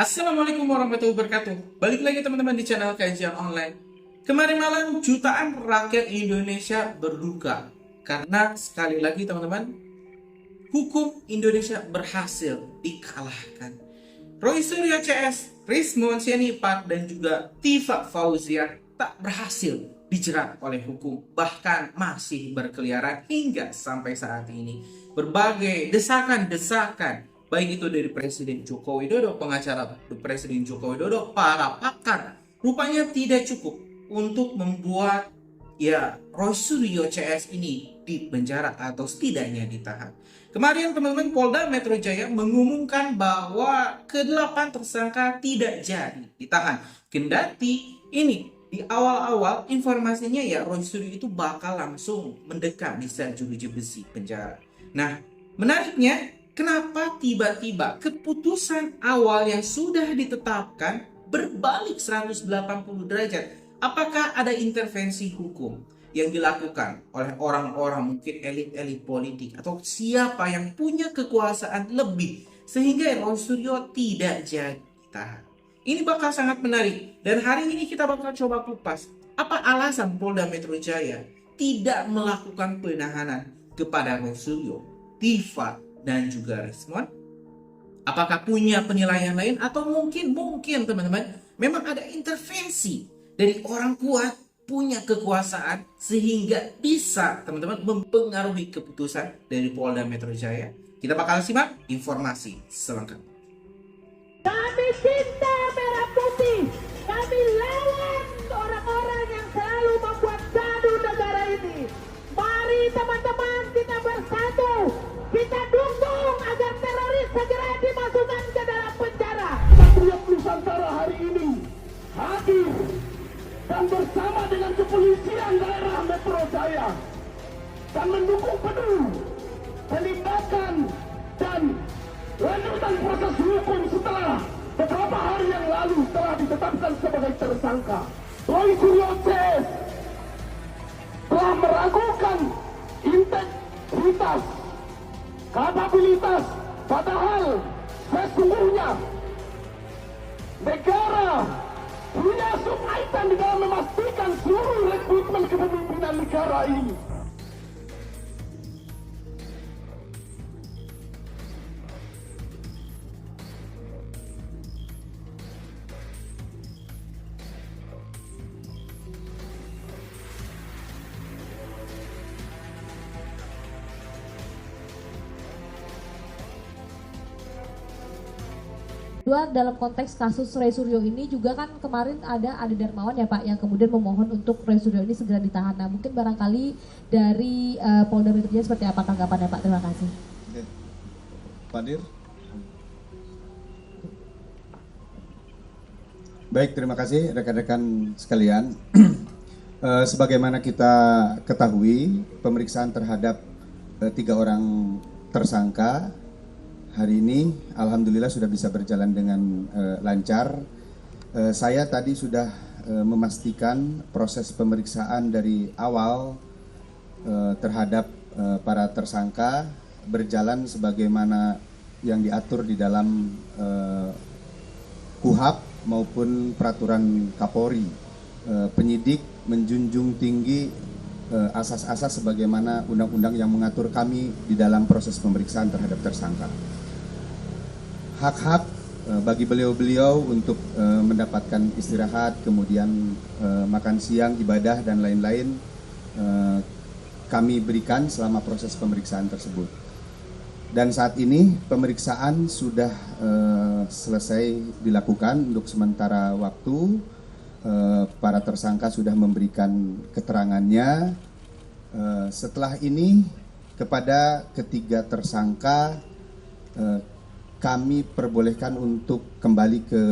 Assalamualaikum warahmatullahi wabarakatuh. Balik lagi teman-teman di channel Kajian Online. Kemarin malam jutaan rakyat Indonesia berduka karena sekali lagi teman-teman, hukum Indonesia berhasil dikalahkan. Roy Suryo CS, Rismon Sianipat dan juga Tifa Fauzia tak berhasil dijerat oleh hukum, bahkan masih berkeliaran hingga sampai saat ini. Berbagai desakan-desakan baik itu dari Presiden Joko Widodo, pengacara Presiden Joko Widodo, para pakar, rupanya tidak cukup untuk membuat Roy Suryo CS ini dipenjara atau setidaknya ditahan. Kemarin teman-teman Polda Metro Jaya mengumumkan bahwa ke-8 tersangka tidak jadi ditahan. Kendati ini di awal-awal informasinya Roy Suryo itu bakal langsung mendekat bisa jeruji besi penjara. Nah, menariknya kenapa tiba-tiba keputusan awal yang sudah ditetapkan berbalik 180 derajat? Apakah ada intervensi hukum yang dilakukan oleh orang-orang mungkin elit-elit politik atau siapa yang punya kekuasaan lebih sehingga Roy Suryo tidak jadi ditahan? Ini bakal sangat menarik dan hari ini kita bakal coba kupas apa alasan Polda Metro Jaya tidak melakukan penahanan kepada Roy Suryo, Tifa dan juga Rismon. Apakah punya penilaian lain atau mungkin teman-teman memang ada intervensi dari orang kuat punya kekuasaan sehingga bisa teman-teman mempengaruhi keputusan dari Polda Metro Jaya. Kita bakal simak informasi selengkapnya. Kami cinta merah putih. Kami lawan orang-orang yang selalu membuat gaduh negara ini. Mari teman-teman kita bersatu. Kita dukung agar teroris segera dimasukkan ke dalam penjara. Patriot Nusantara hari ini hadir dan bersama dengan kepolisian daerah Metro Jaya dan mendukung penuh penindakan dan lanjutan proses hukum setelah beberapa hari yang lalu telah ditetapkan sebagai tersangka. Roy Suryo CS telah meragukan integritas, kapabilitas, padahal sesungguhnya negara punya sumaitan di dalam memastikan seluruh rekrutmen kepemimpinan negara ini. Dua, dalam konteks kasus Roy Suryo ini juga kan kemarin ada Ade Darmawan ya Pak yang kemudian memohon untuk Roy Suryo ini segera ditahan. Nah mungkin barangkali dari Polda Metro Jaya seperti apa tanggapannya Pak? Terima kasih. Oke. Pak Dir. Baik, terima kasih rekan-rekan sekalian. Sebagaimana kita ketahui, pemeriksaan terhadap 3 orang tersangka hari ini alhamdulillah sudah bisa berjalan dengan lancar. Saya tadi sudah memastikan proses pemeriksaan dari awal terhadap para tersangka berjalan sebagaimana yang diatur di dalam KUHAP maupun peraturan Kapolri. Penyidik menjunjung tinggi asas-asas sebagaimana undang-undang yang mengatur kami di dalam proses pemeriksaan terhadap tersangka. Hak-hak bagi beliau-beliau untuk mendapatkan istirahat, kemudian makan siang, ibadah, dan lain-lain kami berikan selama proses pemeriksaan tersebut. Dan saat ini pemeriksaan sudah selesai dilakukan untuk sementara waktu. Para tersangka sudah memberikan keterangannya. Setelah ini kepada ketiga tersangka kami perbolehkan untuk kembali ke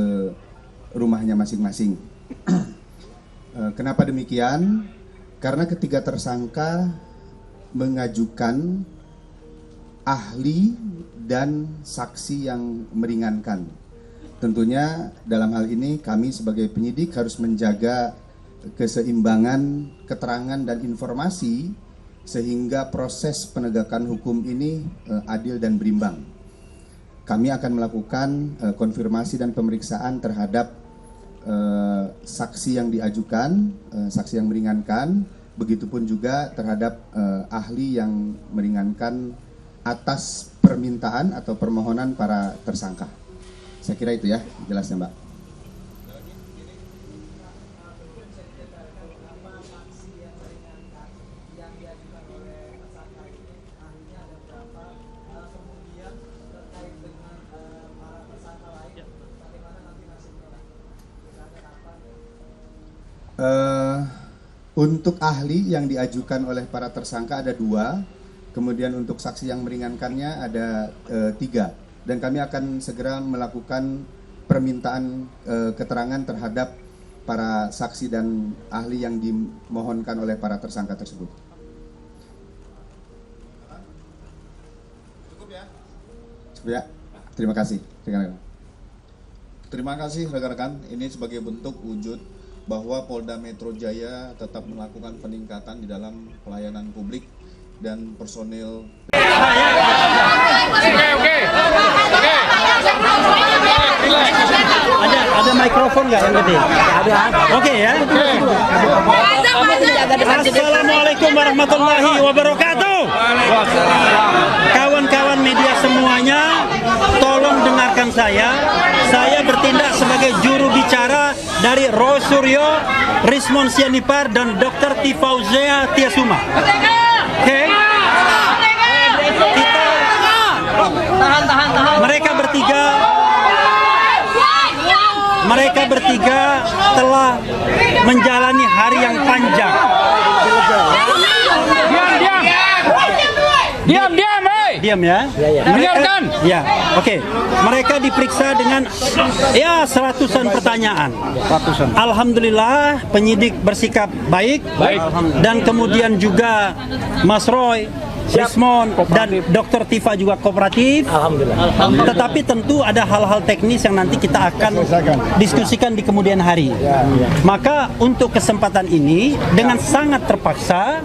rumahnya masing-masing. Kenapa demikian? Karena ketiga tersangka mengajukan ahli dan saksi yang meringankan. Tentunya dalam hal ini kami sebagai penyidik harus menjaga keseimbangan keterangan dan informasi sehingga proses penegakan hukum ini adil dan berimbang. kami akan melakukan konfirmasi dan pemeriksaan terhadap saksi yang diajukan, saksi yang meringankan, begitupun juga terhadap ahli yang meringankan atas permintaan atau permohonan para tersangka. Saya kira itu ya jelasnya, Mbak. Untuk ahli yang diajukan oleh para tersangka ada 2, kemudian untuk saksi yang meringankannya ada 3, dan kami akan segera melakukan permintaan keterangan terhadap para saksi dan ahli yang dimohonkan oleh para tersangka tersebut. Cukup ya? Terima kasih. Terima kasih rekan-rekan. Ini sebagai bentuk wujud bahwa Polda Metro Jaya tetap melakukan peningkatan di dalam pelayanan publik dan personil. Ada mikrofon nggak yang gede? Ada. Oke ya. Assalamualaikum warahmatullahi wabarakatuh. Kawan-kawan media semuanya, tolong dengarkan saya. Saya bertindak sebagai juru bicara dari Roy Suryo, Rismon Sianipar, dan Dr. Tifauzia Tiasuma. Oke? Mereka bertiga telah menjalani hari yang panjang. Diam ya. Dengarkan. Ya, oke. Mereka diperiksa dengan seratusan pertanyaan. Alhamdulillah penyidik bersikap baik. Dan kemudian juga Mas Roy, Rismon, dan Dr. Tifa juga kooperatif. Alhamdulillah. Tetapi tentu ada hal-hal teknis yang nanti kita akan diskusikan di kemudian hari. Maka untuk kesempatan ini dengan sangat terpaksa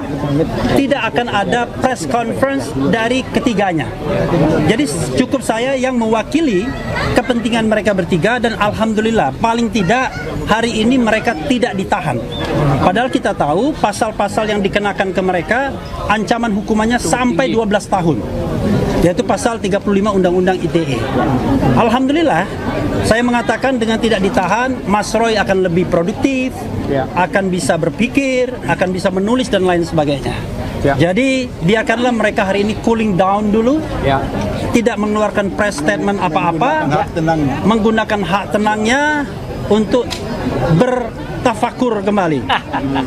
tidak akan ada press conference dari ketiganya. Jadi cukup saya yang mewakili kepentingan mereka bertiga, dan alhamdulillah paling tidak hari ini mereka tidak ditahan. Padahal kita tahu pasal-pasal yang dikenakan ke mereka ancaman hukumannya sampai 12 tahun, yaitu pasal 35 Undang-Undang ITE. Alhamdulillah, saya mengatakan dengan tidak ditahan, Mas Roy akan lebih produktif, akan bisa berpikir, akan bisa menulis dan lain sebagainya. Jadi biarkanlah mereka hari ini cooling down dulu, tidak mengeluarkan press statement apa-apa, menggunakan hak tenangnya untuk bertafakur kembali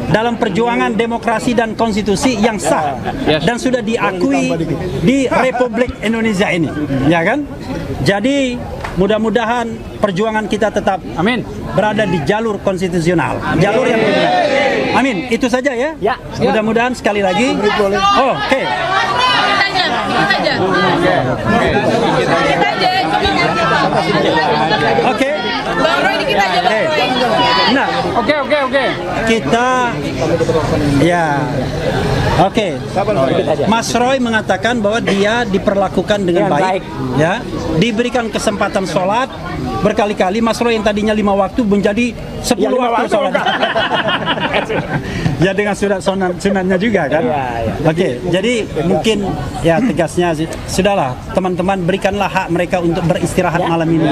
dalam perjuangan demokrasi dan konstitusi yang sah dan sudah diakui di Republik Indonesia ini, ya kan? Jadi mudah-mudahan perjuangan kita tetap berada di jalur konstitusional, jalur yang benar. Amin. Itu saja ya. Mudah-mudahan sekali lagi. Oke. Oke. Bang Roy dikit aja, Bang Roy. Nah, oke. Kita Mas Roy mengatakan bahwa dia diperlakukan dengan baik. Ya, diberikan kesempatan sholat berkali-kali. Mas Roy yang tadinya 5 waktu menjadi 10 waktu sholat. Ya dengan sunatnya juga kan. Oke, jadi mungkin ya tegasnya sudahlah teman-teman, berikanlah hak mereka untuk beristirahat malam ini,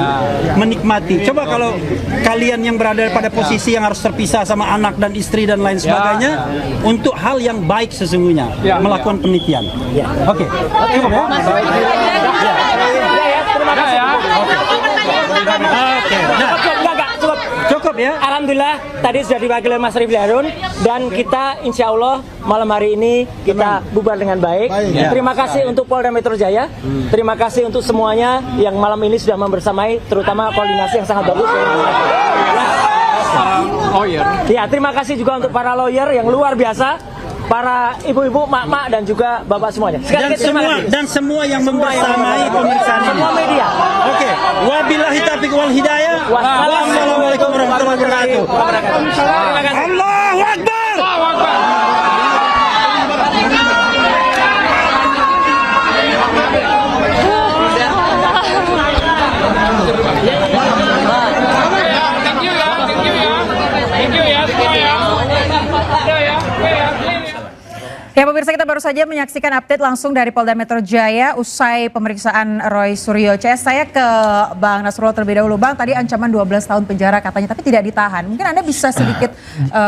menikmati. Coba kalau kalian yang berada pada posisi yang harus terpisah sama anak dan istri dan lain sebagainya, untuk hal yang baik sesungguhnya melakukan penelitian. Oke. Cukup ya. Alhamdulillah tadi sudah diwakili Mas Rifli Harun, dan kita insya Allah malam hari ini kita bubar dengan baik. Terima kasih untuk Polda Metro Jaya. Terima kasih untuk semuanya yang malam ini sudah membersamai, terutama koordinasi yang sangat bagus. Terima kasih juga untuk para lawyer yang luar biasa, para ibu-ibu, mak-mak, dan juga bapak semuanya. Dan semua yang membersamai pemeriksaan ini. Semua media. Oke. Wabillahi taufiq wal hidayah. Wassalamualaikum warahmatullahi wabarakatuh. Allahu Akbar. Ya pemirsa, kita baru saja menyaksikan update langsung dari Polda Metro Jaya usai pemeriksaan Roy Suryo CS. Saya ke Bang Nasrullah terlebih dahulu. Bang, tadi ancaman 12 tahun penjara katanya, tapi tidak ditahan. Mungkin Anda bisa sedikit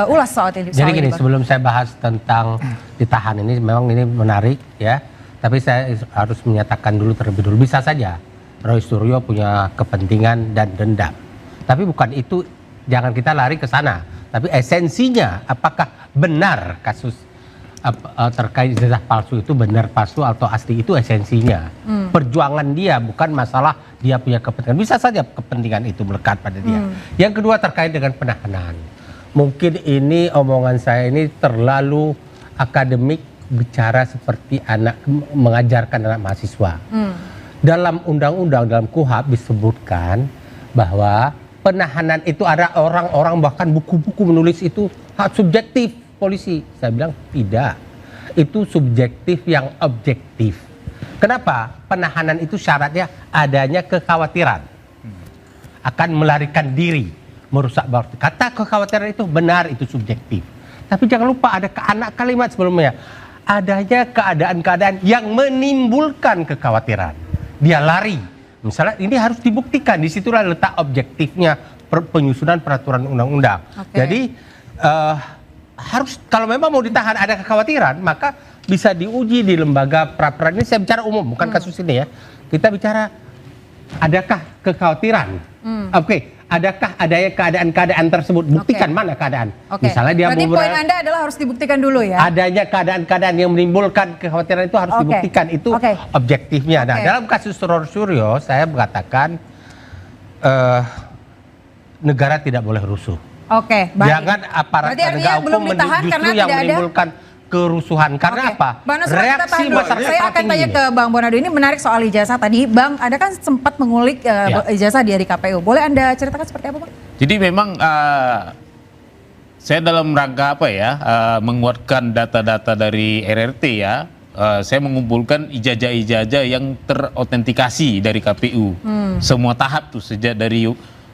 ulas soal ini. Jadi gini, sebelum saya bahas tentang ditahan ini, memang ini menarik ya. Tapi saya harus menyatakan dulu terlebih dulu, bisa saja Roy Suryo punya kepentingan dan dendam. Tapi bukan itu, jangan kita lari ke sana. Tapi esensinya, apakah benar kasus terkait ijazah palsu itu benar palsu atau asli, itu esensinya. Perjuangan dia, bukan masalah dia punya kepentingan. Bisa saja kepentingan itu melekat pada dia. Yang kedua terkait dengan penahanan. Mungkin ini omongan saya ini terlalu akademik, bicara seperti anak mengajarkan anak mahasiswa. Dalam undang-undang, dalam KUHP disebutkan bahwa penahanan itu ada orang-orang, bahkan buku-buku menulis itu hak subjektif polisi. Saya bilang tidak, itu subjektif yang objektif. Kenapa? Penahanan itu syaratnya adanya kekhawatiran akan melarikan diri, merusak bukti. Kata kekhawatiran itu benar, itu subjektif. Tapi jangan lupa ada anak kalimat sebelumnya, adanya keadaan-keadaan yang menimbulkan kekhawatiran. Dia lari. Misalnya ini harus dibuktikan, disitulah letak objektifnya penyusunan peraturan undang-undang. Jadi harus, kalau memang mau ditahan ada kekhawatiran, maka bisa diuji di lembaga pra-peradilan. Ini saya bicara umum, bukan kasus ini ya. Kita bicara adakah kekhawatiran. Adakah adanya keadaan-keadaan tersebut, buktikan mana keadaan. Misalnya dia berarti poin Anda adalah harus dibuktikan dulu ya. Adanya keadaan-keadaan yang menimbulkan kekhawatiran itu harus dibuktikan, itu objektifnya. Nah, dalam kasus Roy Suryo saya mengatakan negara tidak boleh rusuh. Baik. Jangan aparat penegak hukum justru yang menimbulkan kerusuhan. Karena apa? Bang Nasrullah, reaksi masyarakat. Saya akan tanya ke Bang Bonado. Ini menarik soal ijazah tadi. Bang, Anda kan sempat mengulik ijazah dia di KPU. Boleh Anda ceritakan seperti apa, Bang? Jadi memang saya dalam rangka apa ya, menguatkan data-data dari RRT ya, saya mengumpulkan ijazah-ijazah yang terautentikasi dari KPU. Semua tahap tuh, sejak dari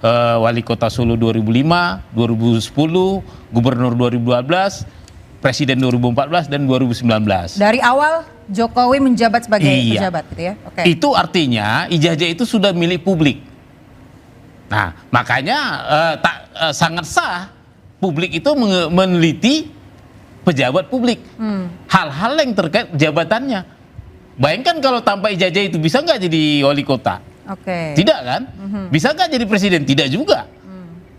Wali Kota Solo 2005, 2010, Gubernur 2012, Presiden 2014 dan 2019. Dari awal Jokowi menjabat sebagai pejabat gitu ya. Itu artinya ijazah itu sudah milik publik. Nah, makanya sangat sah publik itu meneliti pejabat publik. Hal-hal yang terkait jabatannya. Bayangkan kalau tanpa ijazah itu bisa nggak jadi wali kota? Tidak kan? Bisa nggak jadi presiden? Tidak juga.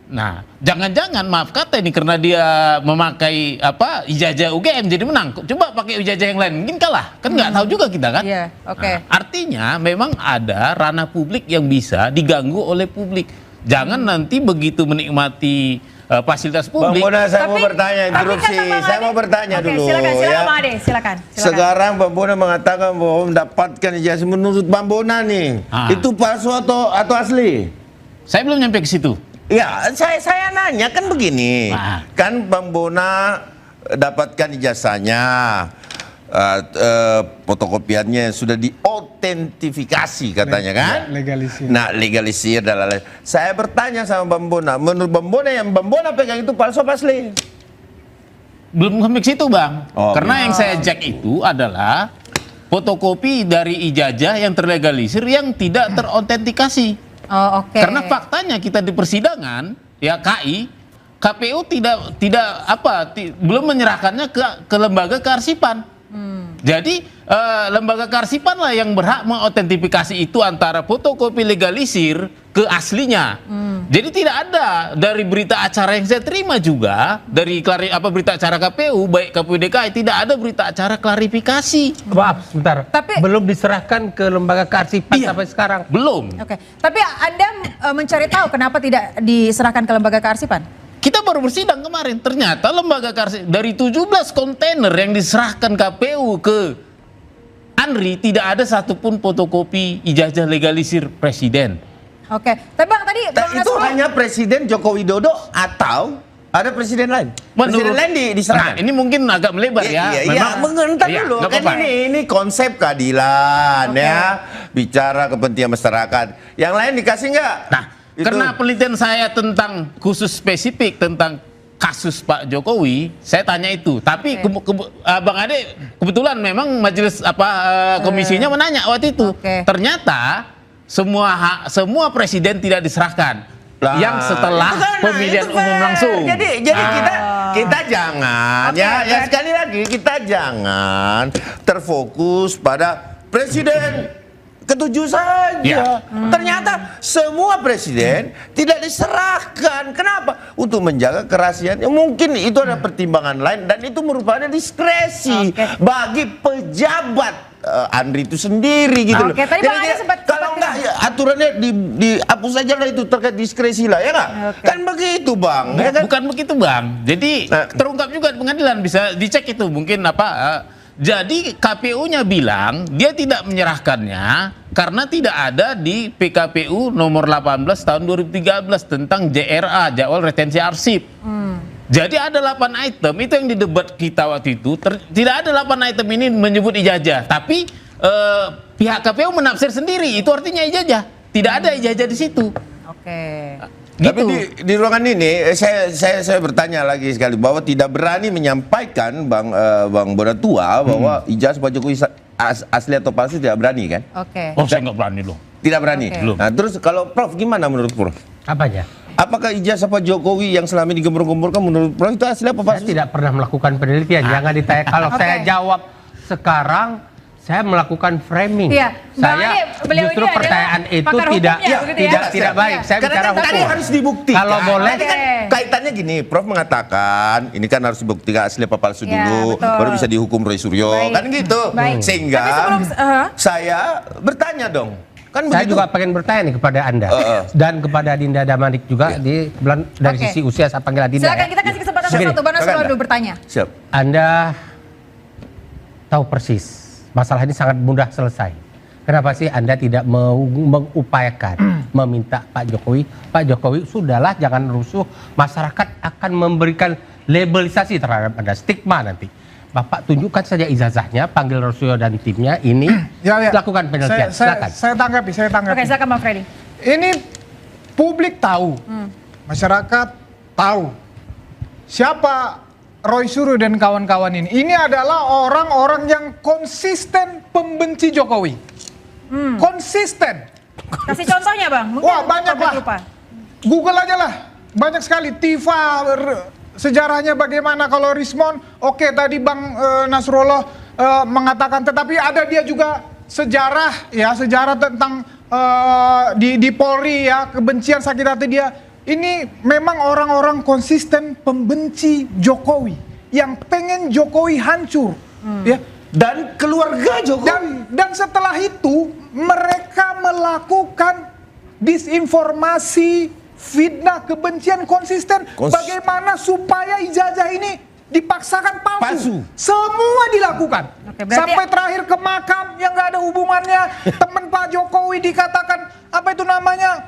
Nah, jangan-jangan maaf kata ini karena dia memakai ijazah UGM jadi menang. Coba pakai ijazah yang lain, mungkin kalah. Kan nggak tahu juga kita kan. Nah, artinya memang ada ranah publik yang bisa diganggu oleh publik. Jangan nanti begitu menikmati fasilitas publik. Bang Bona, saya mau bertanya, interupsi. Saya mau bertanya dulu. Silakan Bang Ade, silakan. Sekarang Bang Bona mengatakan bahwa mendapatkan ijazah menurut Bang Bona nih, itu palsu atau asli? Saya belum nyampe ke situ. Ya, saya nanya kan begini, kan Bang Bona dapatkan ijazahnya, fotokopiannya sudah diautentifikasi katanya kan? Legalisir. Nah, legalisir dan lain-lain. Saya bertanya sama Bang Bona, menurut Bang Bona yang Bang Bona pegang itu palsu apa asli? Belum sampai ke situ, Bang. Karena yang saya cek itu adalah fotokopi dari ijazah yang terlegalisir yang tidak terautentikasi. Karena faktanya kita di persidangan ya KPU belum menyerahkannya ke lembaga kearsipan. Jadi lembaga kearsipan lah yang berhak mengautentifikasi itu antara fotokopi legalisir ke aslinya. Jadi tidak ada dari berita acara yang saya terima juga dari berita acara KPU baik KPU DKI tidak ada berita acara klarifikasi. Maaf sebentar. Tapi belum diserahkan ke lembaga kearsipan sampai sekarang. Belum. Tapi Anda mencari tahu kenapa tidak diserahkan ke lembaga kearsipan? Kita baru bersidang kemarin, ternyata lembaga kearsipan dari 17 kontainer yang diserahkan KPU ke ANRI tidak ada satupun fotokopi ijazah legalisir presiden. Tapi Bang tadi itu hanya Presiden Joko Widodo atau ada presiden lain? Presiden lain diserahkan. Nah, ini mungkin agak melebar ya. Mengentar dulu. Kan ini konsep keadilan ya, bicara kepentingan masyarakat. Yang lain dikasih nggak? Nah, karena penelitian saya tentang khusus spesifik tentang kasus Pak Jokowi, saya tanya itu. Tapi Bang Ade kebetulan memang majelis komisinya menanya waktu itu. Ternyata semua presiden tidak diserahkan. Yang setelah pemilihan umum langsung. Jadi kita jangan sekali lagi kita jangan terfokus pada presiden ketujuh saja. Ternyata semua presiden tidak diserahkan. Kenapa? Untuk menjaga kerahasiaan. Mungkin itu ada pertimbangan lain dan itu merupakan diskresi bagi pejabat Andri itu sendiri gitu loh. Tadi Bang Ade sempat kalau enggak ya, aturannya dihapus saja lah itu terkait diskresi lah ya nggak? Kan begitu Bang. Ya kan? Bukan begitu Bang. Jadi terungkap juga di pengadilan, bisa dicek itu mungkin jadi KPU-nya bilang dia tidak menyerahkannya karena tidak ada di PKPU nomor 18 tahun 2013 tentang JRA, jadwal retensi arsip. Jadi ada 8 item, itu yang didebat kita waktu itu. Tidak ada 8 item ini menyebut ijazah, tapi pihak KPU menafsir sendiri, itu artinya ijazah. Tidak ada ijazah di situ. Gitu. Tapi di ruangan ini saya bertanya lagi sekali bahwa tidak berani menyampaikan Bang Bonatua bahwa ijazah Pak Jokowi asli atau palsu tidak berani kan? Oh saya nggak berani loh. Tidak berani. Nah terus kalau Prof gimana menurut Prof? Apanya? Apakah ijazah Pak Jokowi yang selama ini digembor-gemborkan menurut Prof itu asli apa palsu? Saya tidak pernah melakukan penelitian. Jangan ditanya. Kalau saya jawab sekarang, saya melakukan framing. Saya justru pertanyaan itu tidak baik. Saya bicara hukum. Tadi harus dibuktikan. Kalau boleh. Kan kaitannya gini, Prof mengatakan ini kan harus dibuktikan asli apa palsu dulu, baru bisa dihukum Roy Suryo, kan gitu. Sehingga saya bertanya dong. Kan saya juga pengen bertanya nih kepada Anda dan kepada Dinda Damanik juga dari sisi usia saya panggil Dinda. Silakan kita kasih kesempatan satu, Bang Nasrullah dulu bertanya. Siap. Anda tahu persis masalah ini sangat mudah selesai. Kenapa sih Anda tidak mengupayakan meminta Pak Jokowi sudahlah jangan rusuh, masyarakat akan memberikan labelisasi terhadap Anda, stigma nanti. Bapak tunjukkan saja ijazahnya, panggil Rosuyo dan timnya ini lakukan penelitian. Silakan. Saya tanggapi. Oke, silakan Bang Freddy. Ini publik tahu, masyarakat tahu siapa Roy Suryo dan kawan-kawan ini. Ini adalah orang-orang yang konsisten pembenci Jokowi. Konsisten. Kasih contohnya Bang. Mungkin wah banyak lah. Google aja lah. Banyak sekali. Tifa sejarahnya bagaimana kalau Rismon. Oke, tadi Bang Nasrullah mengatakan. Tetapi ada dia juga sejarah tentang di Polri ya. Kebencian sakit hati dia. Ini memang orang-orang konsisten pembenci Jokowi yang pengen Jokowi hancur, ya. Dan keluarga Jokowi. Dan setelah itu mereka melakukan disinformasi, fitnah, kebencian konsisten. Bagaimana supaya ijazah ini dipaksakan palsu. Semua dilakukan. Sampai terakhir ke makam yang nggak ada hubungannya. Teman Pak Jokowi dikatakan apa itu namanya?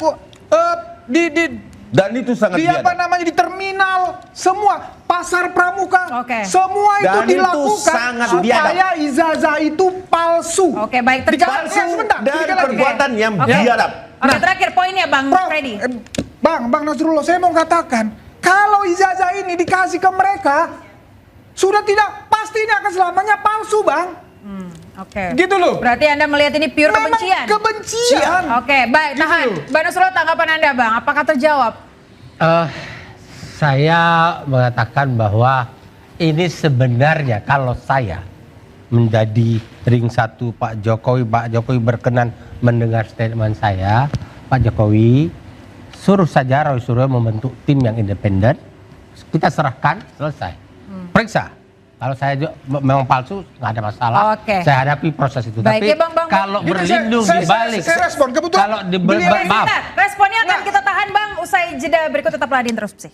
Dan itu sangat biadab. Apa namanya di terminal, semua pasar pramuka, semua itu dan dilakukan itu supaya ijazah itu palsu. Oke, baik. Palsu dan perbuatan yang biadab. Oke, terakhir poinnya Bang Freddy. Bang Nasrullah, saya mau katakan kalau ijazah ini dikasih ke mereka sudah tidak pasti ini akan selamanya palsu, Bang. Gitu loh. Berarti Anda melihat ini pure kebencian? Kebencian. Oke, baik. Tahan. Bang Nasrullah, tanggapan Anda Bang, apakah terjawab? Saya mengatakan bahwa ini sebenarnya kalau saya menjadi ring satu Pak Jokowi berkenan mendengar statement saya, Pak Jokowi suruh saja Roy Suryo membentuk tim yang independen, kita serahkan, selesai. Periksa. Kalau saya memang palsu, nggak ada masalah. Saya hadapi proses itu. Baik, tapi ya, bang. kalau berlindung di balik, saya respon. Kebetulan kalau responnya akan kita tahan Bang. Usai jeda berikut tetaplah di Interupsi.